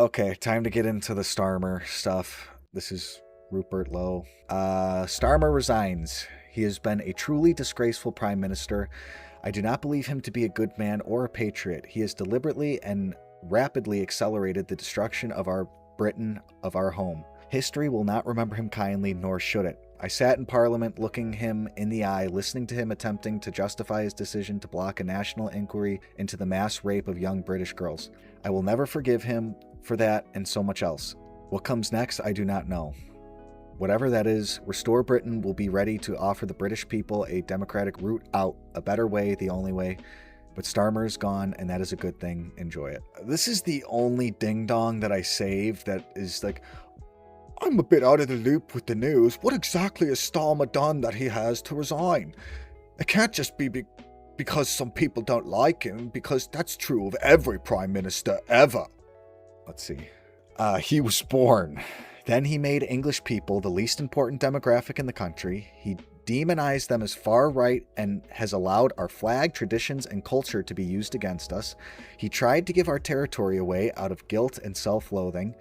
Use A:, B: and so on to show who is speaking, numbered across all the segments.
A: Okay, time to get into the Starmer stuff. This is Rupert Lowe. Starmer resigns. He has been a truly disgraceful prime minister. I do not believe him to be a good man or a patriot. He has deliberately and rapidly accelerated the destruction of our Britain, of our home. History will not remember him kindly, nor should it. I sat in Parliament looking him in the eye, listening to him attempting to justify his decision to block a national inquiry into the mass rape of young British girls. I will never forgive him for that and so much else. What comes next, I do not know. Whatever that is, Restore Britain will be ready to offer the British people a democratic route out, a better way, the only way. But Starmer is gone, and that is a good thing. Enjoy it. This is the only ding-dong that I saved that is like, I'm a bit out of the loop with the news. What exactly has Starmer done that he has to resign? It can't just be because some people don't like him, because that's true of every prime minister ever. Let's see. He was born. Then he made English people the least important demographic in the country. He demonized them as far right and has allowed our flag, traditions, and culture to be used against us. He tried to give our territory away out of guilt and self-loathing.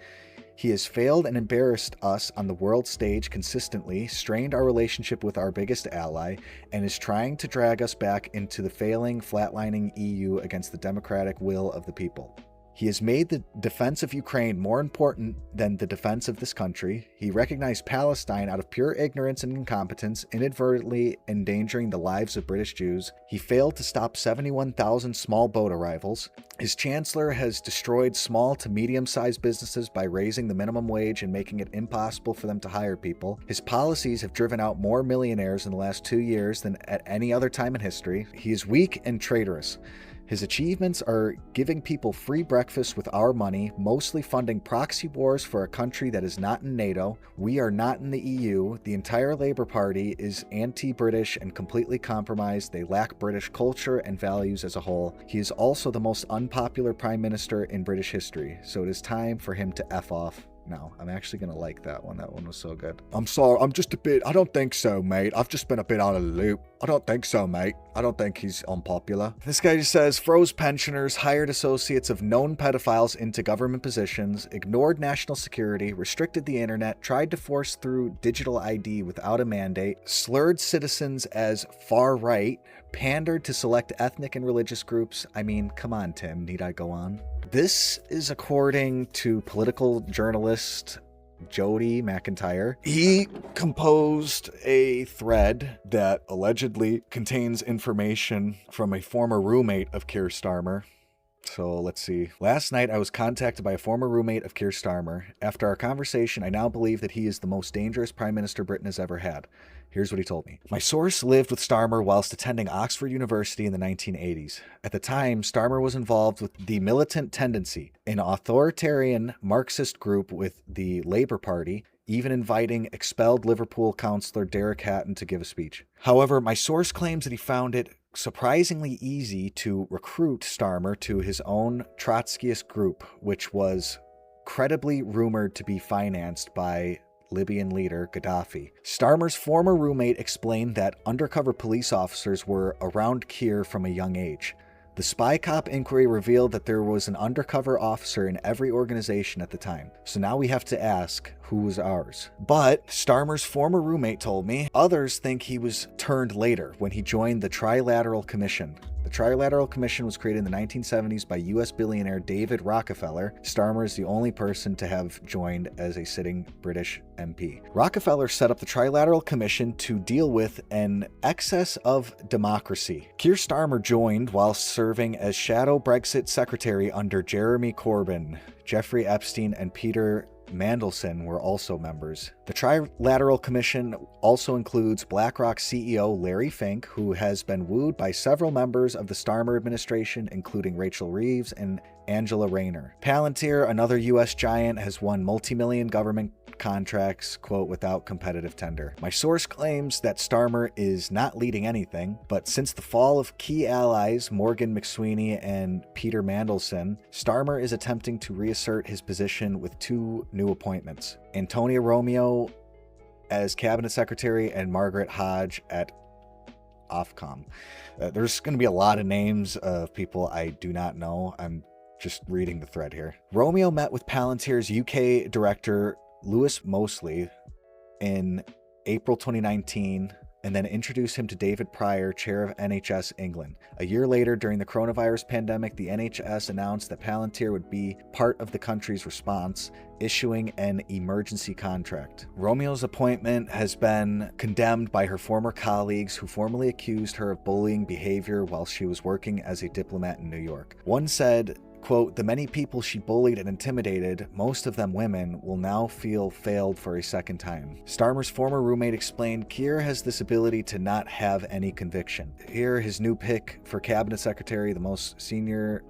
A: He has failed and embarrassed us on the world stage consistently, strained our relationship with our biggest ally, and is trying to drag us back into the failing, flatlining EU against the democratic will of the people. He has made the defense of Ukraine more important than the defense of this country. He recognized Palestine out of pure ignorance and incompetence, inadvertently endangering the lives of British Jews. He failed to stop 71,000 small boat arrivals. His chancellor has destroyed small to medium-sized businesses by raising the minimum wage and making it impossible for them to hire people. His policies have driven out more millionaires in the last 2 years than at any other time in history. He is weak and traitorous. His achievements are giving people free breakfast with our money, mostly funding proxy wars for a country that is not in NATO. We are not in the EU. The entire Labour Party is anti-British and completely compromised. They lack British culture and values as a whole. He is also the most unpopular prime minister in British history, so it is time for him to F off. No, I'm actually going to like that one. That one was so good. I'm sorry, I don't think so, mate. I've just been a bit out of the loop. I don't think so, mate. I don't think he's unpopular. This guy just says, froze pensioners, hired associates of known pedophiles into government positions, ignored national security, restricted the internet, tried to force through digital ID without a mandate, slurred citizens as far right, pandered to select ethnic and religious groups. I mean, come on, Tim, need I go on? This is according to political journalist Jody McIntyre. He composed a thread that allegedly contains information from a former roommate of Kier Starmer. So let's see. Last night, I was contacted by a former roommate of Kier Starmer. After our conversation, I now believe that he is the most dangerous prime minister Britain has ever had. Here's what he told me. My source lived with Starmer whilst attending Oxford University in the 1980s. At the time, Starmer was involved with the Militant Tendency, an authoritarian Marxist group with the Labour Party, even inviting expelled Liverpool councillor Derek Hatton to give a speech. However, my source claims that he found it surprisingly easy to recruit Starmer to his own Trotskyist group, which was credibly rumored to be financed by Libyan leader Gaddafi. Starmer's former roommate explained that undercover police officers were around Kier from a young age. The spy cop inquiry revealed that there was an undercover officer in every organization at the time. So now we have to ask, who was ours? But Starmer's former roommate told me others think he was turned later when he joined the Trilateral Commission. The Trilateral Commission was created in the 1970s by U.S. billionaire David Rockefeller. Starmer is the only person to have joined as a sitting British MP. Rockefeller set up the Trilateral Commission to deal with an excess of democracy. Keir Starmer joined while serving as shadow Brexit secretary under Jeremy Corbyn. Jeffrey Epstein and Peter Mandelson were also members. The Trilateral Commission also includes BlackRock CEO Larry Fink, who has been wooed by several members of the Starmer administration, including Rachel Reeves and Angela Rayner. Palantir, another U.S. giant, has won multi-million government contracts, quote, without competitive tender. My source claims that Starmer is not leading anything, but since the fall of key allies Morgan McSweeney and Peter Mandelson, Starmer is attempting to reassert his position with 2 new appointments. Antonia Romeo as cabinet secretary and Margaret Hodge at Ofcom. There's going to be a lot of names of people I do not know. I'm just reading the thread here. Romeo met with Palantir's UK director, Lewis Mosley, in April 2019, and then introduced him to David Pryor, chair of NHS England. A year later, during the coronavirus pandemic, the NHS announced that Palantir would be part of the country's response, issuing an emergency contract. Romeo's appointment has been condemned by her former colleagues who formally accused her of bullying behavior while she was working as a diplomat in New York. One said, quote, "The many people she bullied and intimidated, most of them women, will now feel failed for a second time." Starmer's former roommate explained, Kier has this ability to not have any conviction. Here, his new pick for cabinet secretary, the most senior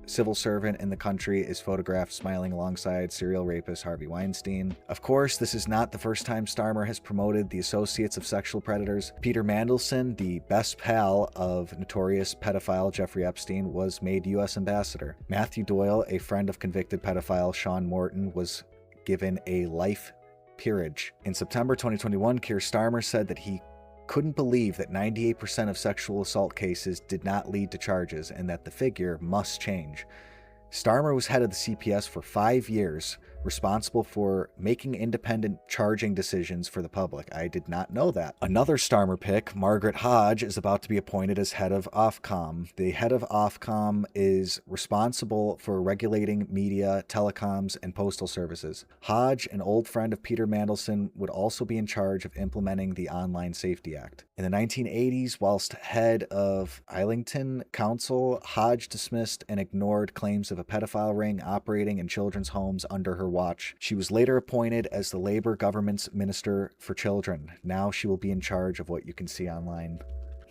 A: civil servant in the country, is photographed smiling alongside serial rapist Harvey Weinstein. Of course, this is not the first time Starmer has promoted the associates of sexual predators. Peter Mandelson, the best pal of notorious pedophile Jeffrey Epstein, was made U.S. ambassador. Matthew Doyle, a friend of convicted pedophile Sean Morton, was given a life peerage. In September 2021, Kier Starmer said that he couldn't believe that 98% of sexual assault cases did not lead to charges and that the figure must change. Starmer was head of the CPS for 5 years, responsible for making independent charging decisions for the public. I did not know that. Another Starmer pick, Margaret Hodge, is about to be appointed as head of Ofcom. The head of Ofcom is responsible for regulating media, telecoms, and postal services. Hodge, an old friend of Peter Mandelson, would also be in charge of implementing the Online Safety Act. In the 1980s, whilst head of Islington Council, Hodge dismissed and ignored claims of a pedophile ring operating in children's homes under her watch. She was later appointed as the Labour government's Minister for Children. Now she will be in charge of what you can see online.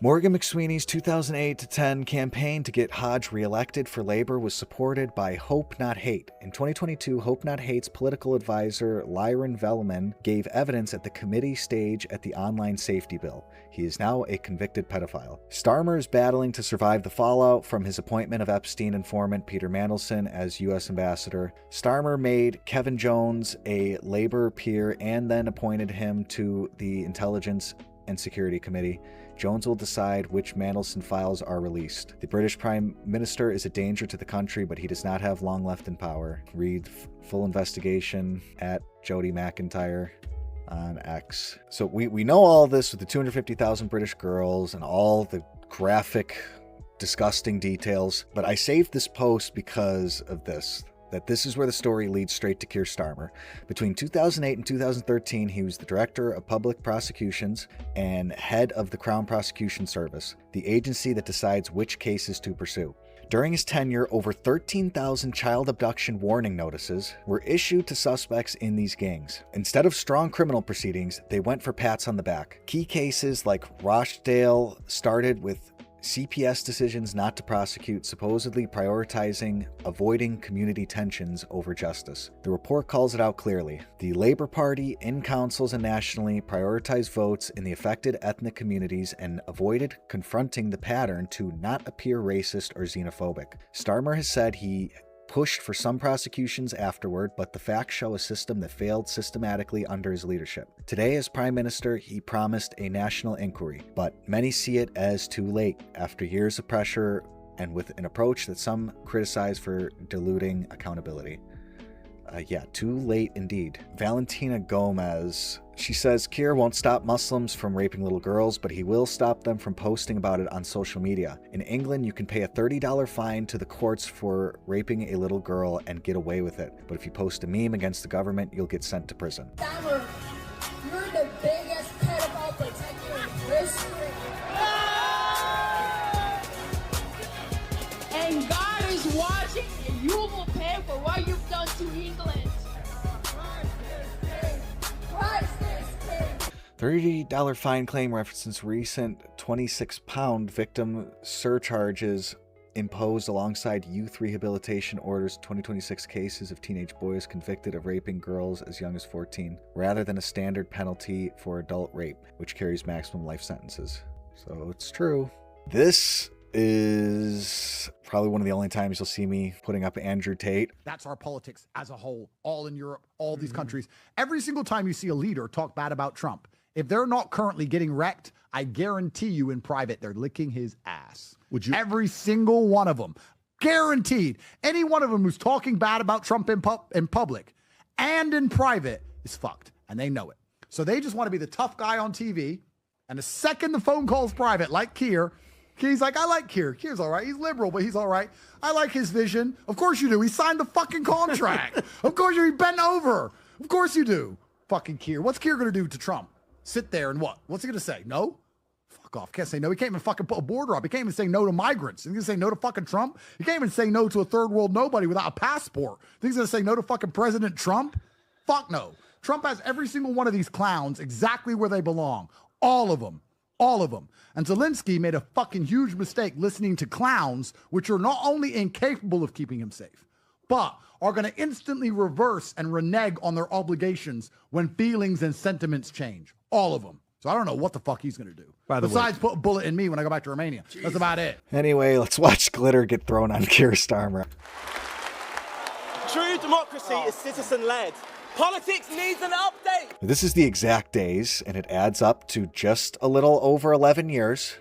A: Morgan McSweeney's 2008-10 campaign to get Hodge reelected for Labour was supported by Hope Not Hate. In 2022, Hope Not Hate's political advisor Lyron Velleman gave evidence at the committee stage at the Online Safety Bill. He is now a convicted pedophile. Starmer is battling to survive the fallout from his appointment of Epstein informant Peter Mandelson as U.S. ambassador. Starmer made Kevin Jones a Labour peer and then appointed him to the Intelligence and Security Committee. Jones will decide which Mandelson files are released. The British Prime Minister is a danger to the country, but he does not have long left in power. Read full investigation at Jody McIntyre on X. So we know all this with the 250,000 British girls and all the graphic, disgusting details, but I saved this post because of this. That this is where the story leads straight to Kier Starmer. Between 2008 and 2013, he was the Director of Public Prosecutions and head of the Crown Prosecution Service, the agency that decides which cases to pursue. During his tenure, over 13,000 child abduction warning notices were issued to suspects in these gangs. Instead of strong criminal proceedings, they went for pats on the back. Key cases like Rochdale started with CPS decisions not to prosecute, supposedly prioritizing avoiding community tensions over justice. The report calls it out clearly. The Labour Party, in councils and nationally, prioritized votes in the affected ethnic communities and avoided confronting the pattern to not appear racist or xenophobic. Starmer has said he pushed for some prosecutions afterward, but the facts show a system that failed systematically under his leadership. Today, as Prime Minister, he promised a national inquiry, but many see it as too late after years of pressure and with an approach that some criticize for diluting accountability. Too late indeed. Valentina Gomez, she says Kier won't stop Muslims from raping little girls, but he will stop them from posting about it on social media. In England, you can pay a $30 fine to the courts for raping a little girl and get away with it. But if you post a meme against the government, you'll get sent to prison.
B: Starmer, you're the biggest pedophile protector in history. And God is watching, and you will pay for what you've done to England.
A: $30 fine claim references recent 26-pound victim surcharges imposed alongside youth rehabilitation orders 2026 cases of teenage boys convicted of raping girls as young as 14, rather than a standard penalty for adult rape, which carries maximum life sentences. So it's true. This is probably one of the only times you'll see me putting up Andrew Tate.
C: That's our politics as a whole, all in Europe, all these countries. Every single time you see a leader talk bad about Trump, if they're not currently getting wrecked, I guarantee you in private, they're licking his ass. Would you? Every single one of them. Guaranteed. Any one of them who's talking bad about Trump in public and in private is fucked, and they know it. So they just want to be the tough guy on TV. And the second the phone call's private, like Kier, he's like, I like Kier. Kier's all right. He's liberal, but he's all right. I like his vision. Of course you do. He signed the fucking contract. Of course you. He bent over. Of course you do. Fucking Kier. What's Kier going to do to Trump? Sit there and what? What's he going to say? No? Fuck off. Can't say no. He can't even fucking put a border up. He can't even say no to migrants. He's going to say no to fucking Trump. He can't even say no to a third world nobody without a passport. He's going to say no to fucking President Trump? Fuck no. Trump has every single one of these clowns exactly where they belong. All of them. All of them. And Zelensky made a fucking huge mistake listening to clowns, which are not only incapable of keeping him safe, but are going to instantly reverse and renege on their obligations when feelings and sentiments change. All of them. So I don't know what the fuck he's going to do. Besides put a bullet in me when I go back to Romania. Jeez. That's about it.
A: Anyway, let's watch glitter get thrown on Kier Starmer.
D: True democracy is citizen-led. Politics needs an update.
A: This is the exact days, and it adds up to just a little over 11 years.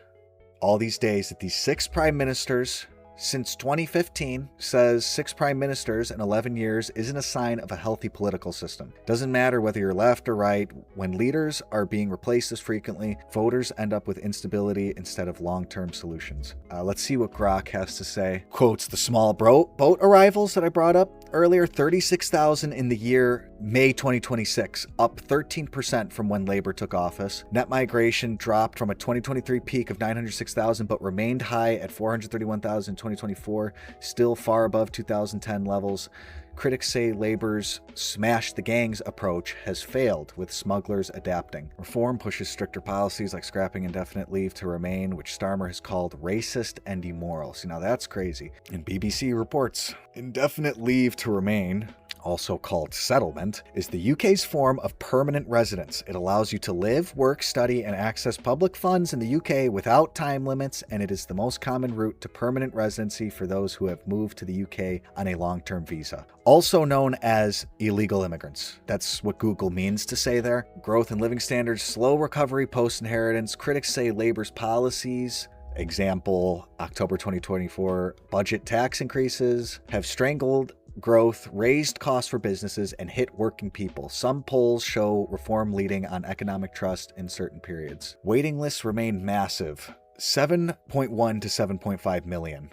A: All these days that these 6 prime ministers since 2015 says 6 prime ministers in 11 years isn't a sign of a healthy political system. Doesn't matter whether you're left or right. When leaders are being replaced this frequently, voters end up with instability instead of long-term solutions. Let's see what Grok has to say. Quotes the small boat arrivals that I brought up earlier, 36,000 in the year May 2026, up 13% from when Labor took office. Net migration dropped from a 2023 peak of 906,000, but remained high at 431,000 in 2024, still far above 2010 levels. Critics say Labor's smash the gangs approach has failed, with smugglers adapting. Reform pushes stricter policies like scrapping indefinite leave to remain, which Starmer has called racist and immoral. See, now that's crazy. And BBC reports, indefinite leave to remain, also called settlement, is the UK's form of permanent residence. It allows you to live, work, study, and access public funds in the UK without time limits, and it is the most common route to permanent residency for those who have moved to the UK on a long-term visa. Also known as illegal immigrants. That's what Google means to say there. Growth in living standards, slow recovery post-inheritance. Critics say Labor's policies, example, October 2024 budget tax increases, have strangled growth, raised costs for businesses, and hit working people. Some polls show reform leading on economic trust in certain periods. Waiting lists remain massive, 7.1 to 7.5 million.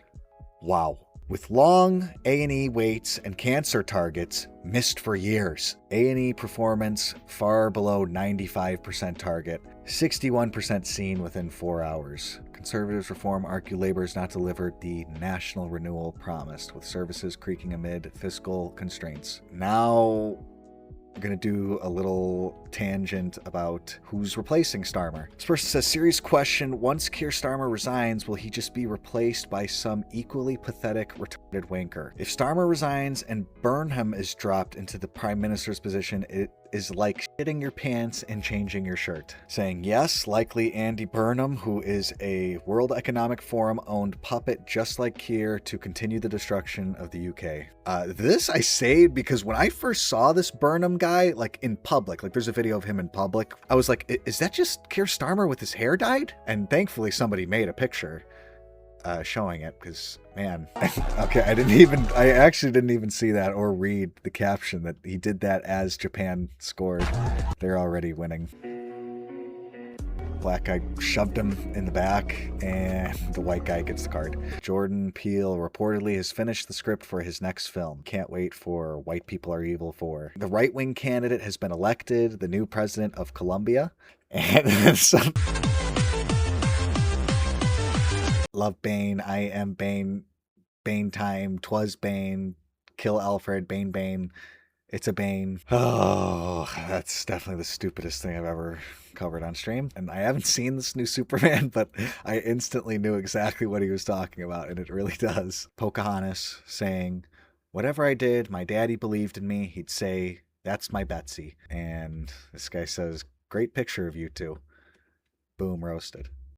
A: Wow. With long A&E waits and cancer targets missed for years. A&E performance far below 95% target, 61% seen within 4 hours. Conservatives reform argue Labor has not delivered the national renewal promised, with services creaking amid fiscal constraints. Now, we're going to do a little tangent about who's replacing Starmer. This person says, serious question, once Kier Starmer resigns, will he just be replaced by some equally pathetic, retarded wanker? If Starmer resigns and Burnham is dropped into the prime minister's position, it is like shitting your pants and changing your shirt. Saying yes, likely Andy Burnham, who is a World Economic Forum owned puppet just like Kier to continue the destruction of the UK. This I say because when I first saw this Burnham guy, like in public, like there's a video of him in public, I was like, is that just Kier Starmer with his hair dyed? And thankfully somebody made a picture showing it, because man, okay, I actually didn't even see that or read the caption that he did that as Japan scored. They're already winning. Black guy shoved him in the back, and the white guy gets the card. Jordan Peele reportedly has finished the script for his next film. Can't wait for White People Are Evil 4. The right-wing candidate has been elected, the new president of Colombia, and some... Love Bane, I am Bane, Bane time, 'twas Bane, kill Alfred, Bane Bane, it's a Bane. Oh, that's definitely the stupidest thing I've ever covered on stream. And I haven't seen this new Superman, but I instantly knew exactly what he was talking about, and it really does. Pocahontas saying, whatever I did, my daddy believed in me. He'd say, that's my Betsy. And this guy says, great picture of you two. Boom, roasted.